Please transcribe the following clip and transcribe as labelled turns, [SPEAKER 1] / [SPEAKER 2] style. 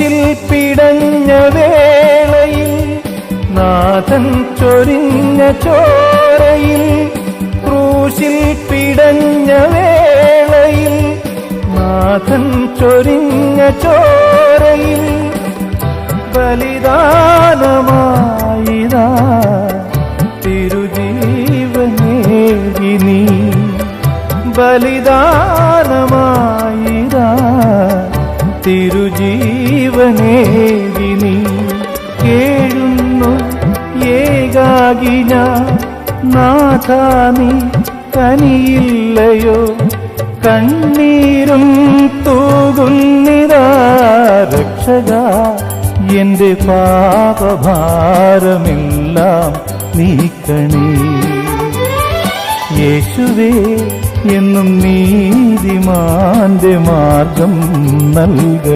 [SPEAKER 1] ക്രൂശിൽ പിടഞ്ഞ വേളയിൽ നാഥൻ ചൊരിഞ്ഞ ചോരയിൽ, ക്രൂശിൽ പിടഞ്ഞ വേളയിൽ നാഥൻ ചൊരിഞ്ഞ ചോരയിൽ ബലിദാനമായിതാ തിരുജീവനേകി നീ, ബലിദാനമായിതാ തിരുജീവനേകി നീ. കേഴുന്നു ഏകാകി ഞാൻ, നാഥാ നീ കനിയില്ലയോ, കണ്ണീരും തൂകുന്നിതാ രക്ഷകാ, എന്റെ പാപഭാരമെല്ലാം നീക്കണേ. യേശുവേ എന്നും നീതിമാന്റെ മാർഗം നൽക.